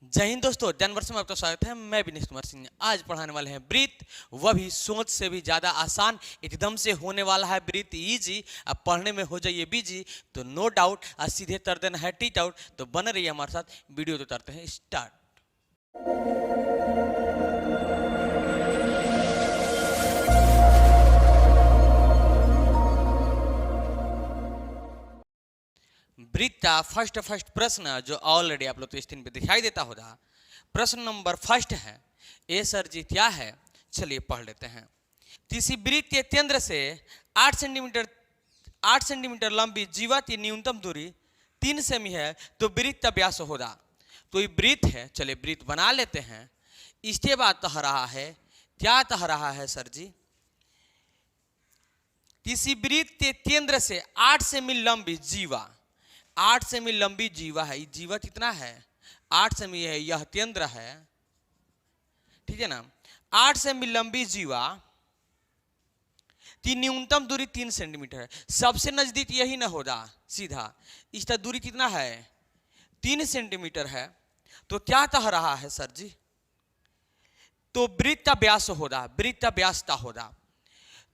जय हिंद दोस्तों, जनवर्ष में आपका स्वागत है। मैं विनेश कुमार सिंह। आज पढ़ाने वाले हैं ब्रीथ, वह भी सोच से भी ज़्यादा आसान, एकदम से होने वाला है ब्रीथ इजी। अब पढ़ने में हो जाइए बिजी, तो नो डाउट आज सीधे कर देना है टीट आउट। तो बने रहिए हमारे साथ, वीडियो तो करते हैं स्टार्ट। ब्रीथ का फर्स्ट प्रश्न जो ऑलरेडी आप लोग तो स्क्रीन पे दिखाई देता होगा। प्रश्न नंबर फर्स्ट है, ए सर जी क्या है? चलिए पढ़ लेते हैं। किसी वृत्त के केंद्र से 8 सेंटीमीटर लंबी जीवा की न्यूनतम दूरी 3 सेमी है, तो वृत्त का व्यास होगा। तो ये वृत्त है, चलिए वृत्त बना लेते हैं। इसके बाद कह रहा है, क्या कह रहा है सर जी? किसी वृत्त के केंद्र से 8 सेमी लंबी जीवा, 8 सेमी लंबी जीवा है। जीवा कितना है? 8 सेमी है, यह केंद्र है, ठीक है ना। 8 सेमी लंबी जीवा की न्यूनतम दूरी 3 सेंटीमीटर है। सबसे नजदीक यही ना होगा सीधा। इसका दूरी कितना है? 3 सेंटीमीटर है। तो क्या कह रहा है सर जी? तो वृत्त का व्यास होगा, वृत्त का व्यास का होगा।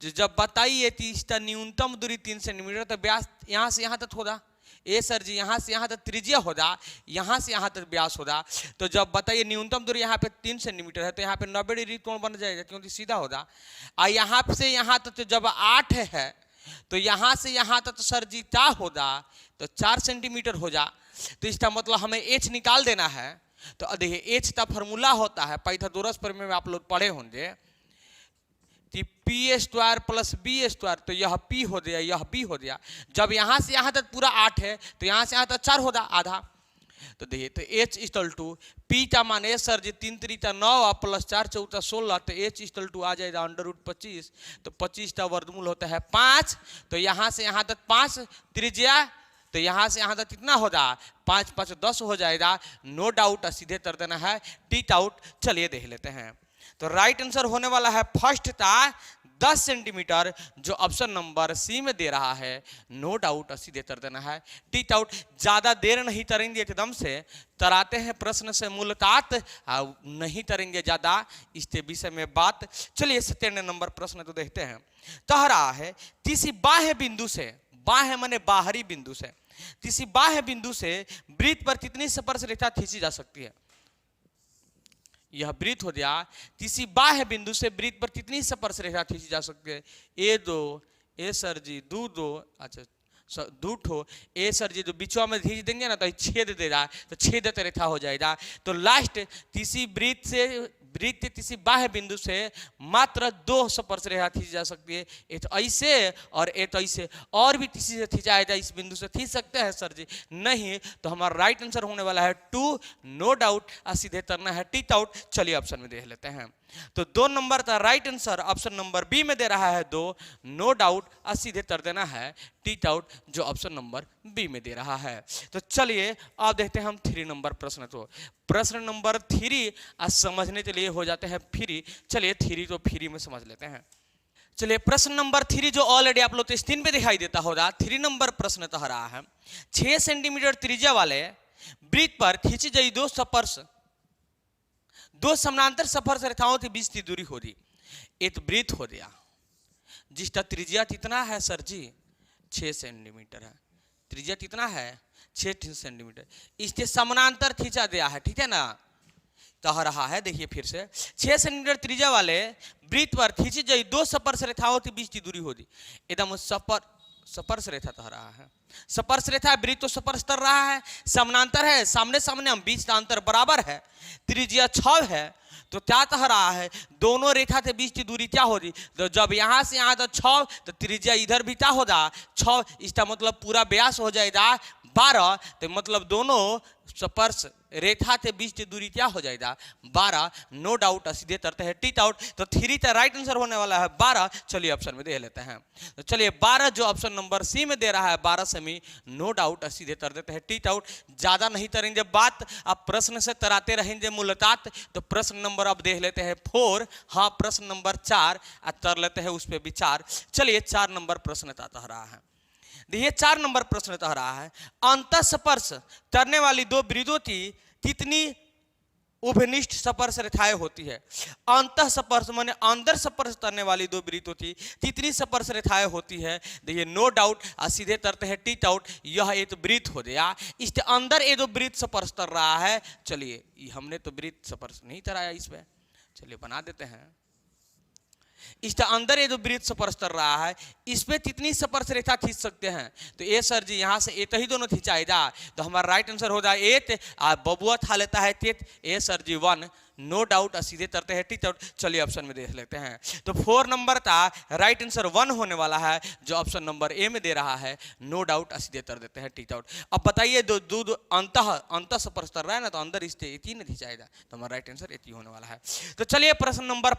जब बताइए कि इसका न्यूनतम दूरी 3 सेंटीमीटर, तो व्यास यहां से यहां तक होगा। ए सर जी यहाँ से यहाँ तक त्रिज्या होगा, यहाँ से यहाँ तक व्यास होगा। तो जब बताइए न्यूनतम दूरी यहाँ पे 3 सेंटीमीटर है, तो यहाँ पे 90 डिग्री कोण बन जाएगा, क्योंकि सीधा होगा। और यहाँ से यहाँ तक तो जब 8 है, तो यहाँ से यहाँ तक तो सर जी क्या होगा? तो 4 सेंटीमीटर हो जा। तो इसका मतलब हमें एच निकाल देना है। तो देखिए एच का फॉर्मूला होता है, पाइथागोरस प्रमेय में आप लोग पढ़े होंगे, P square plus B square. तो यह पी हो गया, यह बी हो गया। जब यहां से यहां तक पूरा 8 है, तो यहां से यहां तक 4 होगा, आधा। तो देखिए, तो एच इक्वल टू पी का मान है सर जी 3 त्रिका 9 प्लस 4 चौथा 16। तो एच इक्वल टू आ जाएगा √25। तो 25 का वर्गमूल होता है 5। तो यहां से यहां तक 5 त्रिज्या, तो यहां से यहां तक कितना होगा? 5 5 10 हो जाएगा। नो डाउट सीधे कर देना है टीट आउट। चलिए देख लेते हैं। तो राइट आंसर होने वाला है फर्स्ट था 10 सेंटीमीटर, जो ऑप्शन नंबर सी में दे रहा है। नो डाउट सीधे कर देना है टीट आउट। ज्यादा देर नहीं करेंगे, एकदम से तराते हैं प्रश्न से मुलाकात, नहीं करेंगे ज्यादा इसके विषय में बात। चलिए 7 नंबर प्रश्न तो देखते हैं। कह रहा है, किसी बाह्य बिंदु से, बाह्य माने बाहरी बिंदु से, किसी बाह्य बिंदु से वृत्त पर कितनी स्पर्श रेखा खींची जा सकती है? यह वृत्त हो गया। किसी बाह्य बिंदु से वृत्त पर कितनी स्पर्श रेखा खींची जा सकती है? ए सर जी दो, अच्छा ठो ए सर जी जो बीचवा में खींच देंगे ना, तो छेद दे रहा है, तो छेद रेखा हो जाएगा। तो लास्ट किसी वृत्त किसी बाह्य बिंदु से मात्र 2 स्पर्श रेखा खींची जा सकती है, एक ऐसे और एक ऐसे। और भी किसी से खींचा जाए इस बिंदु से खींच सकते हैं सर जी? नहीं। तो हमारा राइट आंसर होने वाला है 2। नो डाउट सीधे करना है टीट आउट। चलिए ऑप्शन में देख लेते हैं। तो 2 नंबर का right answer option number B में दे रहा है 2। नो डाउट सीधे कर देना है टीट आउट, जो ऑप्शन नंबर बी में दे रहा है। तो चलिए अब देखते हैं हम 3 नंबर प्रश्न। तो प्रश्न नंबर 3 आज समझने के लिए हो जाते हैं फ्री। चलिए 3 तो फ्री में समझ लेते हैं। चलिए प्रश्न नंबर 3 जो ऑलरेडी आप लोग स्क्रीन पे दिखाई देता होगा। 3 नंबर प्रश्न कह रहा है, 6 सेंटीमीटर त्रिज्या वाले वृत्त पर खींची गई 2 समानांतर स्पर्श रेखाओं के बीच की दूरी होगी। एक वृत्त हो गया जिसका त्रिज्या कितना है सर जी? 6 सेंटीमीटर है। त्रिज्या कितना है? 6 सेंटीमीटर। इसके समानांतर खींचा गया है, ठीक है ना। कह रहा है, देखिए फिर से, 6 सेंटीमीटर त्रिज्या वाले वृत्त पर खींची गई 2 स्पर्श रेखाओं के बीच की दूरी होगी। एकदम स्पर्श रेखा कह रहा है। स्पर्श रेखा वृत्त तो स्पर्श कर रहा है, समानांतर है, सामने सामने हम, बीच का अंतर बराबर है, त्रिज्या 6 है। तो क्या कह रहा है? दोनों रेखा के बीच की दूरी क्या होगी? तो जब यहां से यहां तक 6, तो त्रिज्या इधर भी क्या होगा? 6। इसका मतलब पूरा व्यास हो जाएगा 12। तो मतलब दोनों स्पर्श रेखा के बीच की दूरी क्या हो जाएगा? 12। नो डाउट सीधे करते हैं टीट आउट। तो 3 का राइट आंसर होने वाला है 12। चलिए ऑप्शन में दे लेते हैं। तो चलिए 12 जो ऑप्शन नंबर सी में दे रहा है, 12 सेमी। नो डाउट सीधे कर देते हैं टीट आउट। ज्यादा नहीं करेंगे बात, आप प्रश्न से कराते रहेंगे मुलाकात। तो प्रश्न नंबर अब देख लेते हैं 4। हाँ, प्रश्न नंबर 4 कर लेते हैं उस पर विचार। चलिए 4 नंबर प्रश्न कह रहा है। देखिए 4 नंबर प्रश्न कह रहा है, अंतःस्पर्श करने वाली 2 वृत्तों की कितनी उभनिष्ठ स्पर्श रेखाएं होती है। अंतः स्पर्श माने अंदर स्पर्श करने वाली दो वृत्त होती, तितली स्पर्श रेखाएं होती है। देखिए नो डाउट सीधे तरते हैं टीट आउट, यह एक वृत्त हो गया, इसके अंदर ये जो वृत्त स्पर्श कर रहा है। चलिए हमने तो वृत्त स्पर्श नहीं कराया इसमें, चलिए बना देते हैं। इसके अंदर ये जो वृत्त स्पर्श कर रहा है, इस पे कितनी स्पर्श रेखा खींच सकते हैं? तो ए सर जी यहाँ से एत ही दोनों खिंचाएगा, तो हमारा राइट आंसर हो जाए एट, बबुआ था लेता है तेत, ए सर जी 1, नो डाउट सीधे तरते हैं टीट आउट। चलिए ऑप्शन में देख लेते हैं। तो 4 नंबर का राइट आंसर 1 होने वाला है, जो ऑप्शन नंबर ए में दे रहा है, नो डाउट सीधे तर देते हैं टीट आउट। अब बताइए दो दूध अंतः स्पर्श कर रहा है ना, तो अंदर इससे एक ही नहीं जाएगा, तो हमारा राइट आंसर एक ही होने वाला है। तो चलिए प्रश्न नंबर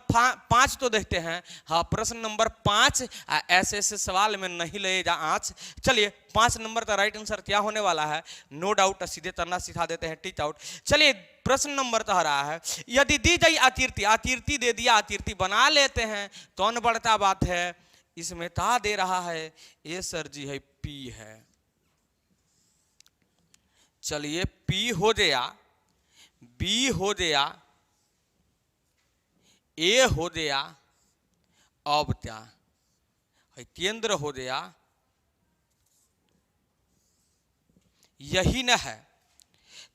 5 तो देखते हैं। हाँ, प्रश्न नंबर 5 ऐसे सवाल में नहीं लगेगा आँच। चलिए 5 नंबर का राइट आंसर क्या होने वाला है, नो डाउट सीधे तरना सिखा देते हैं टीट आउट। चलिए प्रश्न नंबर तो रहा है, यदि दी गई आतीर्ति, आतीर्ति दे दिया, आतीर्ति बना लेते हैं, कौन बढ़ता बात है? इसमें ता दे रहा है, ये सर जी है पी है। चलिए पी हो गया, बी हो गया, ए हो गया, अब क्या केंद्र हो गया, यही न है।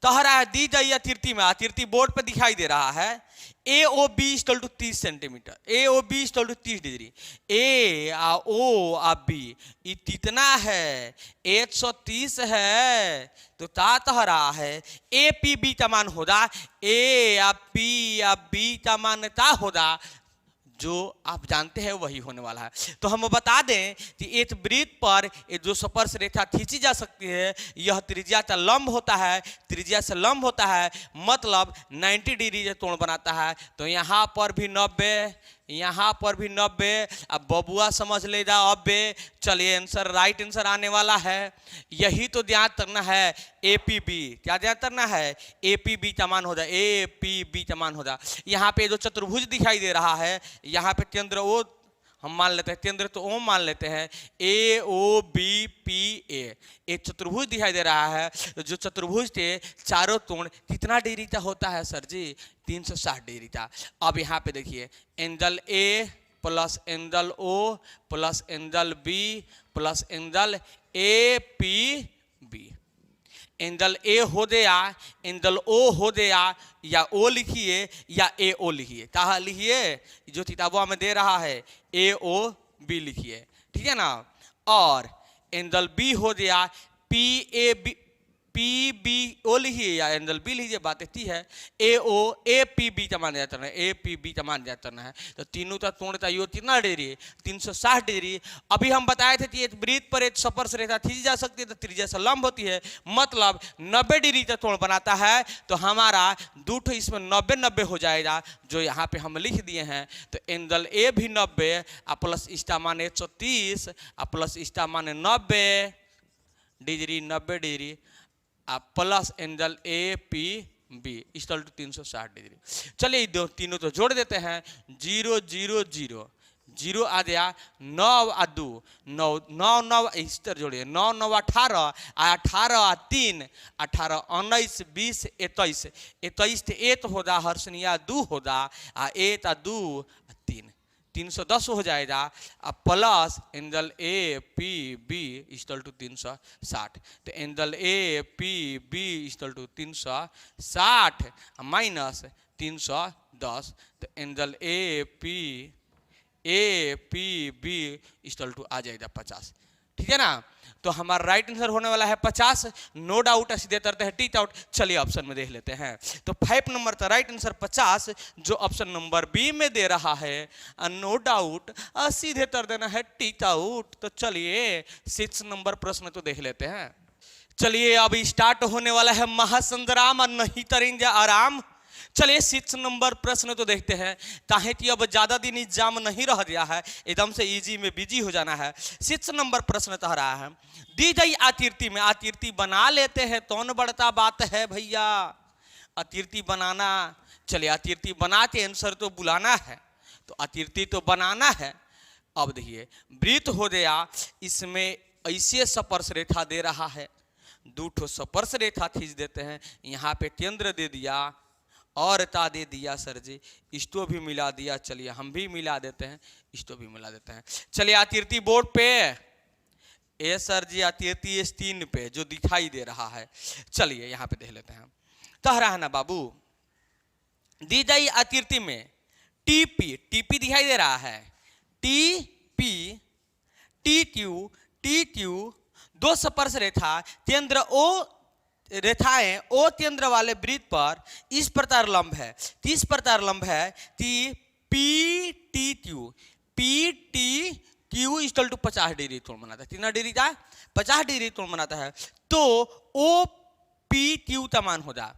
तहरा दी गई आतीर्ति में, आतीर्ति बोर्ड पर दिखाई दे रहा है, A O B equal to 30 centimetre, A O B equal to 30 degree, A आ ओ आ बी ये कितना है? 130 है। तो ता तहरा है ए पी बी का मान होगा, ए आ पी आ बी का मान ता होगा, जो आप जानते हैं वही होने वाला है। तो हम बता दें कि एक वृत्त पर जो स्पर्श रेखा खींची जा सकती है, यह त्रिज्या का लंब होता है, त्रिज्या से लंब होता है, मतलब 90 डिग्री से कोण बनाता है। तो यहाँ पर भी 90, यहाँ पर भी 90, अब बबुआ समझ लेगा 90। चलिए आंसर राइट आंसर आने वाला है, यही तो ध्यान करना है। ए पी बी क्या ध्यान करना है? ए पी बी का मान हो जाए, ए पी बी का मान हो जाए। यहाँ पे जो चतुर्भुज दिखाई दे रहा है, यहाँ पे केंद्र ओ हम मान लेते हैं, केंद्र तो ओ मान लेते हैं, ए ओ बी पी ए, एक चतुर्भुज दिखाई दे रहा है। तो जो चतुर्भुज के चारों कोण कितना डिग्री का होता है सर जी? 360 डिग्री का। अब यहाँ पे देखिए, angle A plus angle O plus angle B plus angle A P B, angle A हो गया, एंगल ओ हो गया, या ओ लिखिए या ए ओ लिखिए, कहा लिखिए जो किताबों में दे रहा है, ए ओ बी लिखिए, ठीक है ना। और एंगल बी हो गया, P A B, P B O लिखिए या एंगल बी लिखिए, बात इतनी है। A O A P B का मान जाता है, ए पी बी का मान जाता है। तो तीनों का कोण का योग कितना डिग्री? 360 डिग्री। अभी हम बताए थे कि एक वृत्त पर एक स्पर्श रेखा खींची जा सकती है, तो त्रिज्या से लंब होती है, मतलब 90 डिग्री का कोण बनाता है। तो हमारा दूठो इसमें 90-90 हो जाएगा, जो यहाँ पे हम लिख दिए हैं। तो एंगल ए भी 90 प्लस इसका मान 130 प्लस इसका मान 90 degree, 90 degree plus angle A P B equal to 360 degree. चलिए दो तीनों तो जोड़ देते हैं, 0 0 0 0 आ गया, 9 आ 2 9 9 9 इस तरह जोड़िए, 9 9 18 18 आ 3 18 19 20 21 21 तो 1 होगा, हर्षणिया 2 होगा, 1 आ 2 3 310 हो जाएगा, plus angle A P B equal to 360। तो angle A P B equal to 360 minus 310, तो angle A P B equal to आ जाएगा 50, ठीक है ना। तो हमारा राइट आंसर होने वाला है 50, नो डाउट सीधे तरते हैं टीट आउट। चलिए ऑप्शन में देख लेते हैं। तो 5 नंबर का राइट आंसर 50, जो ऑप्शन नंबर बी में दे रहा है, नो डाउट सीधे तर देना है टीट आउट। तो चलिए 6 नंबर प्रश्न तो देख लेते हैं। चलिए अब स्टार्ट होने वाला है महासंग्राम, नहीं करेंगे आराम। चलिए 6 नंबर प्रश्न तो देखते हैं, काहे कि अब ज्यादा दिन एग्जाम नहीं रह गया है, एकदम से इजी में बिजी हो जाना है। 6 नंबर प्रश्न तो रहा है, दी गई आतीर्ति में, आतीर्ति बना लेते हैं, कौन बढ़ता बात है भैया? आतीर्ति बनाना, चलिए आतीर्ति बना के आंसर तो बुलाना है, तो आतीर्ति तो बनाना है। अब देखिए वृत्त हो गया, इसमें ऐसे स्पर्श रेखा दे रहा है, 2 ठो स्पर्श रेखा खींच देते हैं, यहाँ पे केंद्र दे दिया, और ता दे दिया सर जी, इसको भी मिला दिया, चलिए हम भी मिला देते हैं, इसको भी मिला देते हैं। चलिए आतीर्थी बोर्ड पे ए सर जी, आतीर्थी स्क्रीन पे जो दिखाई दे रहा है, चलिए यहाँ पे देख लेते हैं। कह रहा है ना बाबू, दी जाई आतीर्थी में टीपी, टीपी दिखाई दे रहा है, टीपी टी क्यू दो स्पर्श रेखा केंद्र ओ रेखाएं ओ केंद्र वाले वृत्त पर इस प्रकार लंब है, किस प्रकार लंब है कि P T Q equal to 50 degree कोण बनाता है। कितना डिग्री का? 50 डिग्री कोण बनाता है। तो ओ पी क्यू का मान हो जाए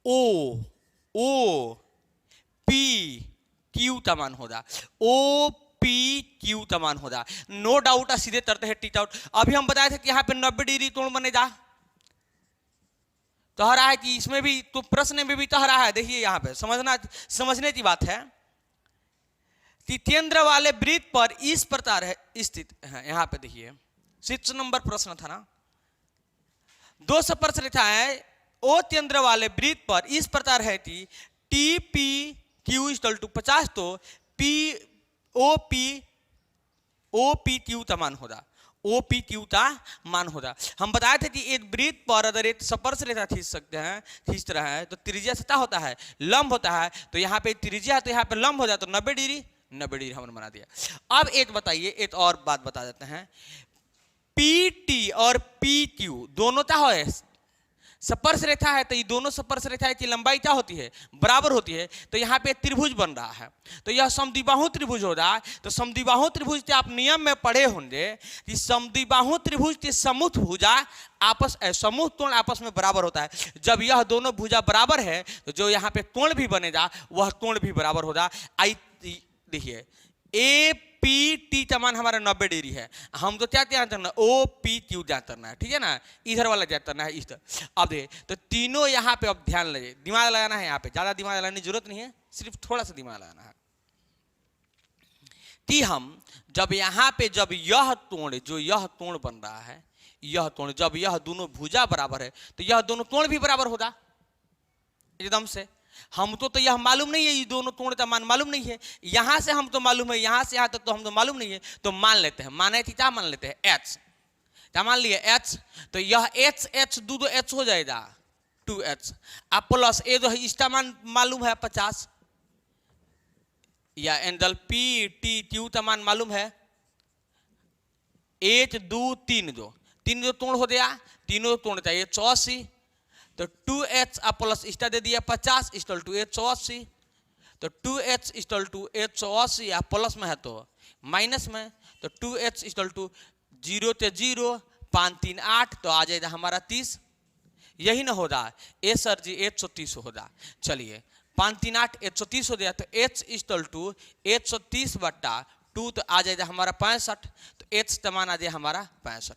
ओ पी क्यू का मान हो जाए, ओ पी क्यू का मान हो जाए। नो डाउट, सीधे करते हैं टीच आउट। अभी हम बताए थे कि यहाँ पे 90 डिग्री कोण बनेगा, कह रहा है कि इसमें भी, तो प्रश्न में भी कह रहा है, देखिए यहाँ पे समझने की बात है कि केंद्र वाले वृत्त पर इस प्रकार है स्थित है। यहाँ पे देखिए 6 नंबर प्रश्न था ना, दो स्पर्श रेखाएं ओ केंद्र वाले वृत्त पर इस प्रकार है कि T P Q equal to 50, तो पी ओ पी क्यू का मान होगा, ओ पी क्यू का मान होगा। हम बताए थे कि एक वृत्त पर अगर एक स्पर्श रेखा खींच रहा है तो त्रिज्या सतह होता है, लंब होता है, तो यहाँ पे त्रिज्या है तो यहाँ पे लंब हो जाए, तो 90 डिग्री हमने बना दिया। अब एक बताइए, एक और बात बता देते हैं, पी टी और पी क्यू दोनों क्या है? स्पर्श रेखा है, तो ये दोनों स्पर्श रेखा की लंबाई क्या होती है? बराबर होती है। तो यहाँ पे त्रिभुज बन रहा है, तो यह समद्विबाहु त्रिभुज हो रहा है। तो समद्विबाहु त्रिभुज के आप नियम में पढ़े होंगे कि समद्विबाहु त्रिभुज के समूह भुजा समूह कोण आपस में बराबर होता है। जब यह दोनों भुजा बराबर है तो जो यहाँ पे कोण भी बनेगा वह कोण भी बराबर होगा। देखिए ए पी टी का मान हमारा 90 डिग्री है, हम तो क्या ध्यान करना, ओ पी क्यू ध्यान करना है, ठीक है ना, इधर वाला ध्यान करना है, इधर। अब देखिए तो तीनों यहाँ पे अब ध्यान लगे, दिमाग लगाना है, यहाँ पे ज्यादा दिमाग लगाने की जरूरत नहीं है, सिर्फ थोड़ा सा दिमाग लगाना है कि हम जब यहाँ पे जब यह कोण, जो यह कोण बन रहा है, यह कोण जब यह दोनों भुजा बराबर है तो यह दोनों कोण भी बराबर होगा एकदम से। हमको तो यह मालूम नहीं है, ये दोनों कोण का मान मालूम नहीं है, यहां से हम तो मालूम है, यहां से यहां तक तो हम तो मालूम नहीं है, तो मान लेते हैं, माने थी क्या मान लेते हैं? एच, क्या मान लिए? एच। तो यह एच दो एच हो जाएगा 2h, अब प्लस ए जो है इसका मान मालूम है 50, या एंगल पी टी क्यू का मान मालूम है 1 2 3 जो कोण हो गया, तीनों कोण चाहिए 84, तो 2h प्लस इसका दे दिया 50 इक्वल टू 180, तो 2h इक्वल टू 180 या प्लस में है तो माइनस में, तो 2h इक्वल टू 0 से 0 5 3 8, तो आ जाएगा हमारा 30, यही ना होगा ए सर जी 130 होगा। चलिए 5 3 8 130 हो गया, तो h इक्वल टू 130/2 तो आ जाएगा हमारा 65, तो h तमान आ जाए हमारा 65,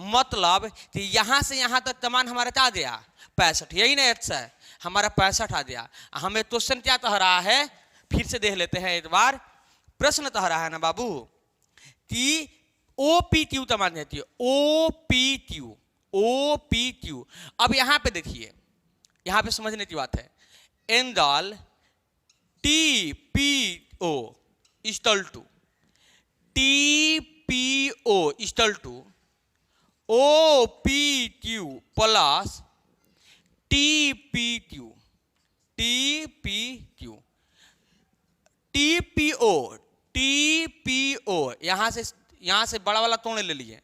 मतलब कि यहां से यहां तक तमान हमारा क्या आ गया 65, यही ना h है हमारा 65 आ गया। हमें क्वेश्चन क्या कह रहा है, फिर से देख लेते हैं एक बार, प्रश्न कह रहा है ना बाबू कि ओ पी क्यू तमान देती है, ओ पी क्यू। अब यहां पे देखिए, यहां पे समझने की बात है, angle T P O equal to TPO equal to OPQ plus TPQ। यहां से बड़ा वाला कोण ले लिए।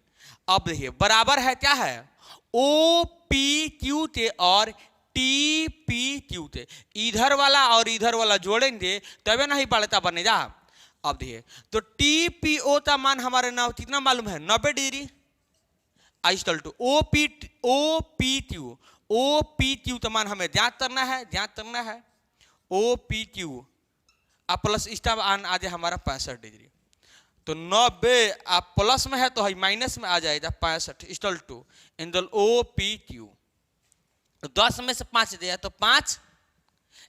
अब देखिए बराबर है क्या है, OPQ के और TPQ के, इधर वाला और इधर वाला जोड़ेंगे तबे नहीं पड़ता बनेगा। अब देखिए तो TPO का मान हमारे ना कितना मालूम है 90 डिग्री, इक्वल टू OPQ का मान हमें ज्ञात करना है, OPQ अब प्लस इसका मान आ जाए हमारा 65 डिग्री, तो 90 आप प्लस में है तो है माइनस में आ जाएगा 65 इक्वल टू एंगल OPQ। 10 में से 5 दिया तो 5,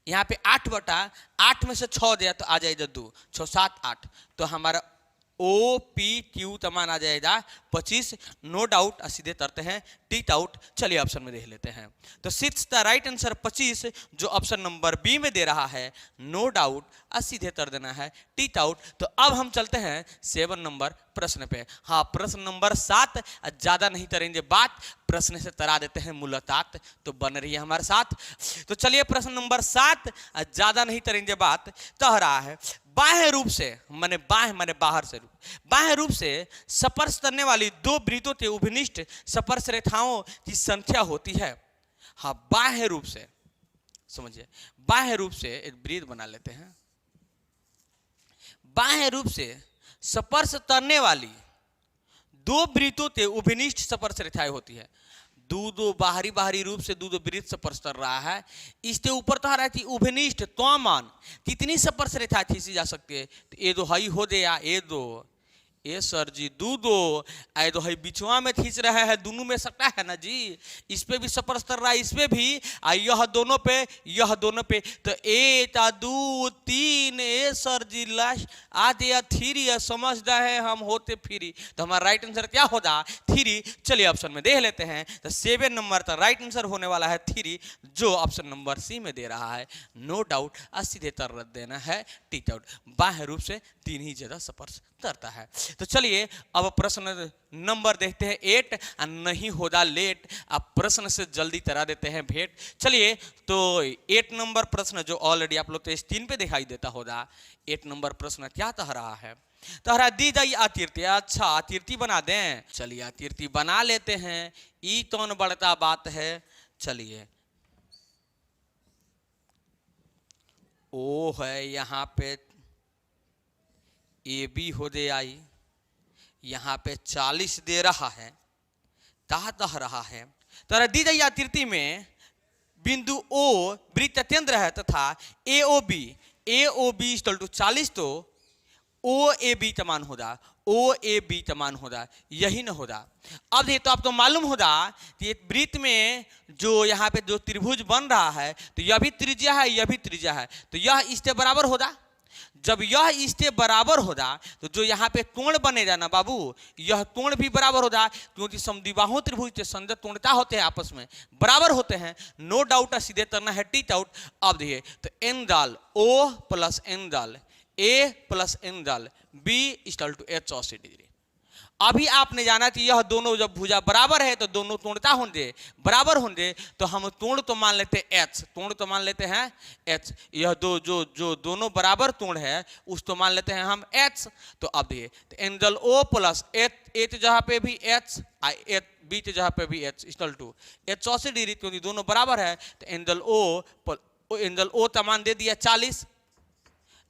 यहाँ पे 8/8 में से 6 दिया तो आ जाएगा 2, 6 7 8, तो हमारा ओ पी क्यू तमान आ जाएगा 25, नो डाउट सीधे तरते हैं टीट आउट। चलिए ऑप्शन में देख लेते हैं। तो सिक्स द राइट आंसर 25 जो ऑप्शन नंबर बी में दे रहा है, नो डाउट सीधे तर देना है टीट आउट। तो अब हम चलते हैं 7 नंबर प्रश्न पे। हाँ, प्रश्न नंबर 7 ज्यादा नहीं करेंगे बात, प्रश्न से तरा देते हैं मुलाकात, तो बन रही है हमारे साथ। तो चलिए प्रश्न नंबर 7 ज्यादा नहीं करेंगे बात, कह रहा है बाह्य रूप से माने बाहर से रूप, बाह्य रूप से स्पर्श करने वाली दो वृत्तों के उभनिष्ठ स्पर्श रेखाओं की संख्या होती है। हाँ, बाह्य रूप से समझिए, बाह्य रूप से एक वृत्त बना लेते हैं। बाह्य रूप से स्पर्श करने वाली दो वृत्तों के उभनिष्ठ स्पर्श रेखाएं होती है। दो बाहरी रूप से दो वृत्त स्पर्श कर रहा है, इसके ऊपर तो रहा है कि उभनिष्ठ तो मान कितनी स्पर्श रेखा खींची जा सकती है। तो ये दो हई हो गया, ये दो, ए सर जी दो आए दो हई बिचवा में खींच रहा है, दोनों में सकता है ना जी, इस पे भी स्पर्श कर रहा है, इस पे भी, यह दोनों पे, यह दोनों पे। तो 1 2 3 ए सर जी लास्ट आज या 3 समझ रहे हम होते फ्री। तो हमारा राइट आंसर क्या होगा 3। चलिए ऑप्शन में देख लेते हैं। तो 7 नंबर का राइट आंसर होने वाला है 3, जो ऑप्शन नंबर सी में दे रहा है, नो डाउट सीधे तर रद्द देना है टीट आउट। बाह्य रूप से 3 ही जगह स्पर्श करता है। तो चलिए अब प्रश्न नंबर देखते हैं 8, नहीं होगा लेट। अब प्रश्न से जल्दी करा देते हैं भेंट। चलिए तो 8 नंबर प्रश्न जो ऑलरेडी आप लोग तो स्क्रीन पे दिखाई देता होगा, 8 नंबर प्रश्न क्या कह रहा है, तहरा दी जाई आतीर्ति। अच्छा, आतीर्ति बना दें, चलिए आतीर्ति बना लेते हैं, ई कौन बड़ता बात है। चलिए ओ है यहाँ पे ए बी हो दे आई, यहाँ पे 40 दे रहा है, कह रहा है तो दी गई आकृति में बिंदु ओ वृत्त केंद्र है तथा ए ओ बी इक्वल टू 40, तो ओ ए बी समान होगा, ओ ए बी समान होगा, यही न होगा। अब ये तो आपको मालूम होगा कि एक वृत्त में जो यहाँ पे जो त्रिभुज बन रहा है, तो यह भी त्रिज्या है, यह भी त्रिज्या है, तो यह इसके बराबर होगा। जब यह इसके बराबर होगा तो जो यहाँ पे कोण बनेगा ना बाबू, यह कोण भी बराबर होगा, क्योंकि समद्विबाहु त्रिभुज के संगत कोण क्या होते हैं, आपस में बराबर होते हैं। नो डाउट सीधे करना है टीट आउट। अब देखिए तो angle O plus angle A plus angle B equal to 180 degree. अभी आपने जाना कि यह दोनों जब भुजा बराबर है तो दोनों कोणता होंगे बराबर होंगे, तो हम कोण तो मान लेते हैं एच, कोण तो मान लेते हैं एच। यह दो जो दोनों बराबर कोण है उस तो मान लेते हैं हम एच। तो अब ये तो एंगल ओ प्लस एच जहाँ पे भी एच, बी के जहाँ पे भी एच इक्वल टू 180 डिग्री, क्योंकि दोनों बराबर है। तो एंगल ओ का मान दे दिया 40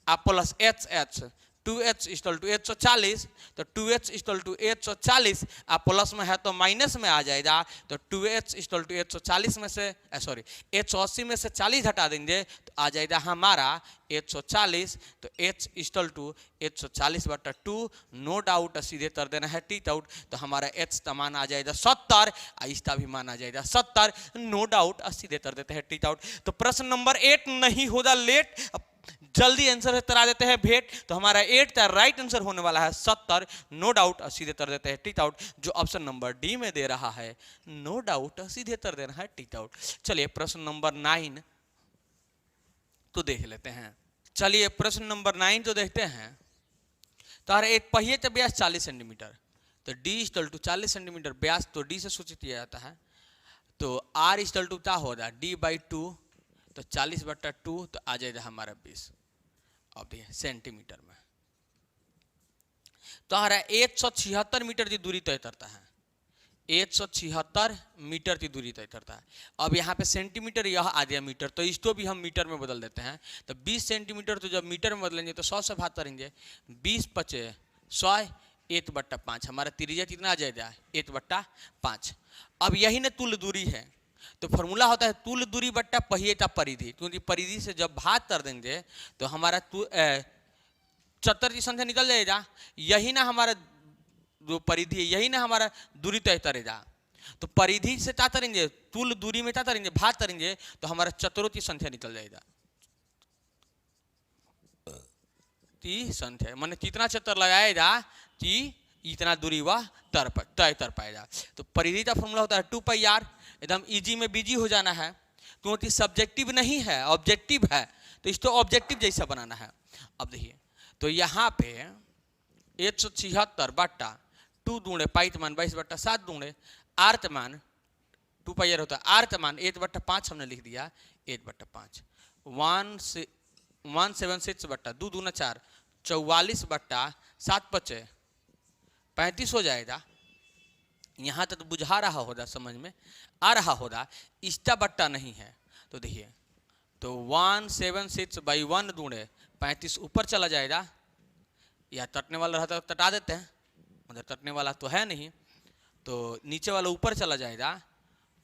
plus H 2h equal to 140, तो 2h इक्वल टू 140 प्लस में है तो माइनस में आ जाएगा। तो 2h इक्वल टू 140 में से 180 में से 40 हटा देंगे तो आ जाएगा हमारा 140। तो h equal to 140/2, no doubt सीधे कर देना है टीट आउट। तो हमारा h का मान आ जाएगा 70, इसका भी मान आ जाएगा 70, नो डाउट सीधे कर देते हैं टीट आउट। तो प्रश्न नंबर 8 नहीं होगा लेट, जल्दी आंसर करा देते हैं भेंट। तो हमारा 8 का राइट आंसर होने वाला है 70, नो डाउट सीधे कर देते हैं टीट आउट, जो ऑप्शन नंबर डी में दे रहा है, नो डाउट सीधे कर देना है टीट आउट। चलिए प्रश्न नंबर 9 तो देख लेते हैं। चलिए प्रश्न नंबर 9 तो देखते हैं। तो एक पहिए का व्यास 40 सेंटीमीटर, तो डी इक्वल टू 40 सेंटीमीटर व्यास, तो डी से सूचित किया जाता है। तो आर इक्वल टू क्या होगा d/2, तो 40/2 तो आ जाएगा हमारा 20 अब सेंटीमीटर में। तो हमारा 176 मीटर की दूरी तय करता है, 176 मीटर की दूरी तय करता है। अब यहाँ पे सेंटीमीटर, यह आ गया मीटर, तो इसको भी हम मीटर में बदल देते हैं। तो 20 सेंटीमीटर तो जब मीटर में बदलेंगे तो 100 से भाग करेंगे, 20 × 5 = 100, 1/5 हमारा त्रिज्या कितना आ जाएगा 1/5। अब यही ना तुल्य दूरी है, तो फॉर्मूला होता है तुल्य दूरी बट्टा पहिए का परिधि, क्योंकि परिधि से जब भाग कर देंगे तो हमारा 70 की संख्या निकल जाएगा। यही ना हमारा जो परिधि है, यही ना हमारा दूरी तय करेगा। तो परिधि से क्या करेंगे, तुल्य दूरी में क्या करेंगे, भाग करेंगे, तो हमारा चतुरों की संख्या निकल जाएगा। संख्या मैंने कितना चतर लगाएगा कि इतना दूरी वह तय कर पाएगा। तो परिधि का फॉर्मूला होता है 2πr। एकदम इजी में बिजी हो जाना है, क्योंकि सब्जेक्टिव नहीं है, ऑब्जेक्टिव है, तो इसको ऑब्जेक्टिव जैसा बनाना है। अब देखिए, तो यहाँ पे 176 बट्टा 2 दूणे पाई मान 22 बट्टा 7 दूणे आर्त मान 2πr होता है, आर्त मान 8/5 हमने लिख दिया 8/5 176 बट्टा 2 दूना 4 44 बट्टा 7 5 35 हो जाएगा। यहाँ तक तो बुझा रहा होगा, समझ में आ रहा होगा, इसका बट्टा नहीं है। तो देखिए, तो 176/1 दूणे 35 ऊपर चला जाएगा, या तटने वाला रहता तो तटा देते हैं, मतलब तटने वाला तो है नहीं, तो नीचे वाला ऊपर चला जाएगा,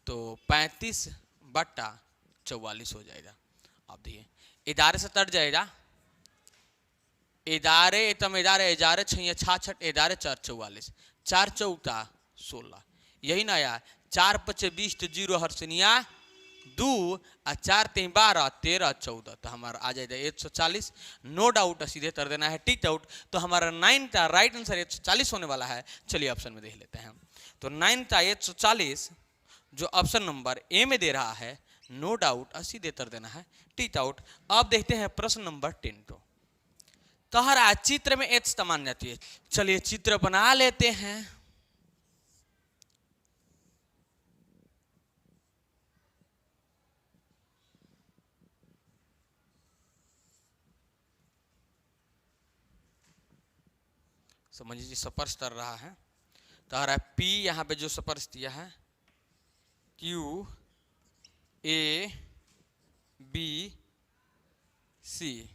तो 35/44 हो जाएगा। अब देखिए, इदारे से तट जाएगा, इदारे तम इदारे इदारे 6 66 इदारे 4 44 4 चौका 16, यही ना आया। 4 5 20 तो 0 हर्षनिया 2 और 4 3 12 13 14, तो हमारा आ जाएगा 140। नो डाउट सीधे कर देना है, टिक आउट। तो हमारा 9 का राइट आंसर 140 होने वाला है। चलिए ऑप्शन में देख लेते हैं। तो 9 का 140 जो ऑप्शन नंबर ए में दे रहा है, नो डाउट सीधे कर देना है, टिक आउट। अब देखते हैं प्रश्न नंबर 10 को। तोहरा चित्र में एच समान जाती है, चलिए चित्र बना लेते हैं। समझिए स्पर्श कर रहा है, तोहरा P यहाँ पे जो स्पर्श दिया है Q A B C,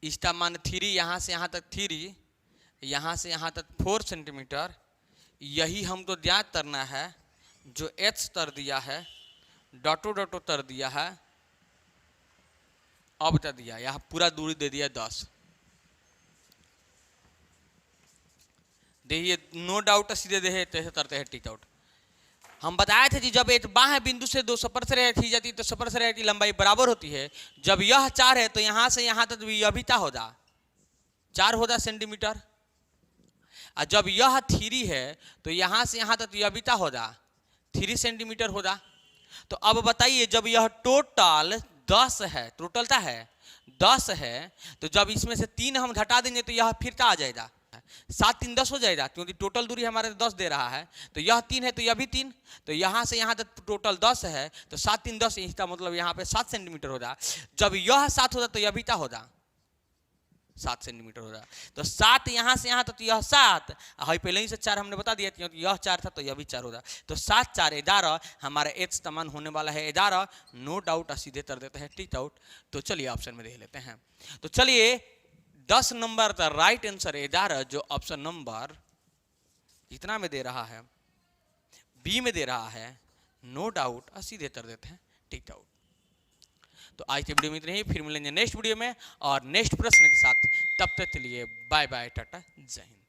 इसका मान 3, यहाँ से यहाँ तक 3, यहाँ से यहाँ तक 4 सेंटीमीटर। यही हमको ज्ञात करना है। जो H तर दिया है, डॉटो डॉटो तर दिया है, अब तर दिया, यहाँ पूरा दूरी दे दिया 10। देखिए, नो डाउट सीधे दे करते हैं, टिक आउट। हम बताए थे कि जब एक बाह्य बिंदु से दो स्पर्श रेखा खींची जाती है तो स्पर्श रेखा की लंबाई बराबर होती है। जब यह 4 है तो यहाँ से यहाँ तक यह भी क्या होगा, 4 होगा सेंटीमीटर। और जब यह 3 है तो यहाँ से यहाँ तक यह भी क्या होगा, 3 सेंटीमीटर होगा। तो अब बताइए, जब यह टोटल 10 है, टोटलता है 10 है, तो जब इसमें से 3 हम घटा देंगे तो यह फिर क्या आ जाएगा, 7 3 10 हो जाएगा, क्योंकि टोटल दूरी हमारे 10 दे रहा है। तो यह 3 है तो यह भी 3, तो यहाँ से यहाँ तक टोटल 10 है, तो 7 3 10, इसका मतलब यहाँ पे 7 सेंटीमीटर होगा। जब यह 7 होगा तो यह भी क्या होगा, 7 सेंटीमीटर होगा। तो 7 यहाँ से यहाँ तक, तो यह 7, पहले ही से 4 हमने बता दिया, क्योंकि यह 4 था तो यह भी 4 होगा। तो 7 4 11, हमारा एच समान होने वाला है 11। नो डाउट सीधे कर देते हैं, टिक आउट। तो चलिए ऑप्शन में देख लेते हैं। तो चलिए 10 नंबर का राइट आंसर 11, जो ऑप्शन नंबर इतना में दे रहा है, बी में दे रहा है, नो डाउट सीधे कर देते हैं, टिक आउट। तो आज की वीडियो में इतने ही, फिर मिलेंगे नेक्स्ट वीडियो में और नेक्स्ट प्रश्न के साथ। तब तक के लिए बाय बाय, टाटा, जय हिंद।